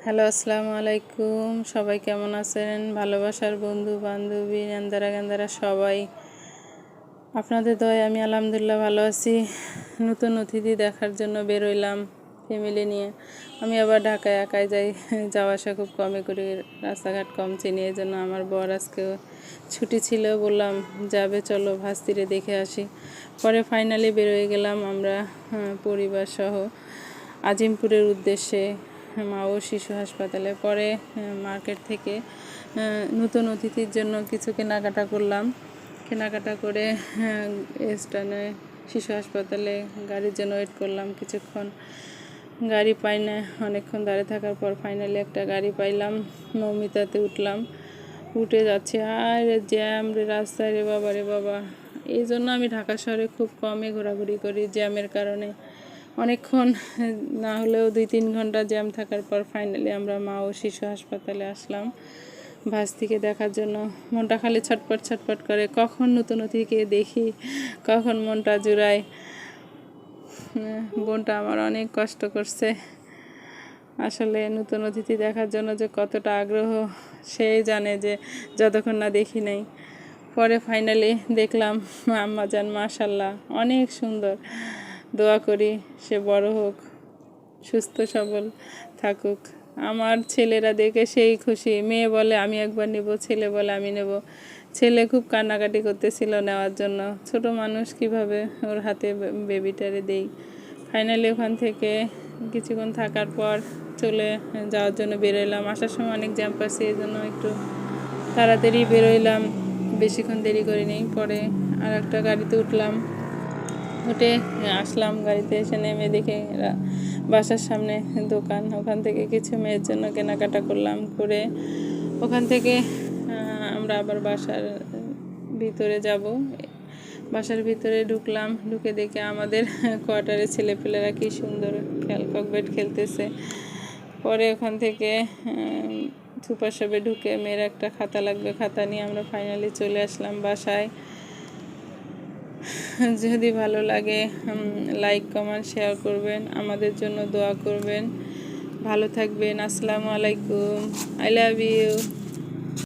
Hello, আসসালামু আলাইকুম। সবাই কেমন আছেন? ভালোবাসার বন্ধু বান্ধবী নেন্দারা গেন্দারা সবাই আপনাদের দয়ায় আমি আলহামদুলিল্লাহ ভালো আছি। নতুন অতিথি দেখার জন্য বেরোইলাম ফ্যামিলি নিয়ে। আমি আবার ঢাকায় একাই যাওয়া আসা খুব কমই করি, রাস্তাঘাট কম চিনি, এই জন্য আমার বর আজকে ছুটি ছিল, বললাম যাবে চলো ভাস্তিরে দেখে আসি। পরে ফাইনালি বেরোয় গেলাম আমরা পরিবার সহ আজিমপুরের উদ্দেশ্যে, মা ও শিশু হাসপাতালে। পরে মার্কেট থেকে নতুন অতিথির জন্য কিছু কেনাকাটা করলাম। কেনাকাটা করে স্টেশনে শিশু হাসপাতালে গাড়ির জন্য ওয়েট করলাম কিছুক্ষণ। গাড়ি পাই না, অনেকক্ষণ দাঁড়িয়ে থাকার পর ফাইনালি একটা গাড়ি পাইলাম। মৌমিতাতে উঠলাম। উঠে যাচ্ছে আর জ্যাম রে রাস্তায়, রে বাবা রে বাবা। এই জন্য আমি ঢাকা শহরে খুব কমই ঘোরাঘুরি করি, জ্যামের কারণে। অনেকক্ষণ না হলেও 2-3 ঘন্টা জ্যাম থাকার পর ফাইনালি আমরা মা ও শিশু হাসপাতালে আসলাম ভাস্তিকে দেখার জন্য। মনটা খালি ছটপট ছটপট করে, কখন নতুন অতিথিকে দেখি, কখন মনটা জুড়ায়। বোনটা আমার অনেক কষ্ট করছে আসলে নতুন অতিথি দেখার জন্য, যে কতটা আগ্রহ সেই জানে, যে যতক্ষণ না দেখি নাই। পরে ফাইনালি দেখলাম আম্মাজান মাশাল্লাহ অনেক সুন্দর। দোয়া করি সে বড় হোক, সুস্থ সবল থাকুক। আমার ছেলেরা দেখে সেই খুশি। মেয়ে বলে আমি একবার নেব, ছেলে বলে আমি নেব। ছেলে খুব কান্নাকাটি করতেছিল নেওয়ার জন্য, ছোট মানুষ কিভাবে ওর হাতে বেবিটারে দেই। ফাইনালি ওখান থেকে কিছুক্ষণ থাকার পর চলে যাওয়ার জন্য বেরোইলাম। আসার সময় অনেক জ্যাম পাচ্ছি, এই জন্য একটু তাড়াতাড়ি বেরোইলাম, বেশিক্ষণ দেরি করিনি। পরে আর একটা গাড়িতে উঠলাম, উঠে আসলাম। গাড়িতে এসে নেমে দেখে বাসার সামনে দোকান, ওখান থেকে কিছু মেয়ের জন্য কেনাকাটা করলাম। করে ওখান থেকে আমরা আবার বাসার ভিতরে যাব। বাসার ভিতরে ঢুকলাম, ঢুকে দেখে আমাদের কোয়ার্টারে ছেলেপেলেরা কী সুন্দর ক্রিকেট খেলতেছে। পরে ওখান থেকে সুপার শপে ঢুকে মেয়ের একটা খাতা লাগবে, খাতা নিয়ে আমরা ফাইনালি চলে আসলাম বাসায়। যদি ভালো লাগে লাইক কমেন্ট শেয়ার করবেন, আমাদের জন্য দোয়া করবেন। ভালো থাকবেন। আসসালামু আলাইকুম। I love you.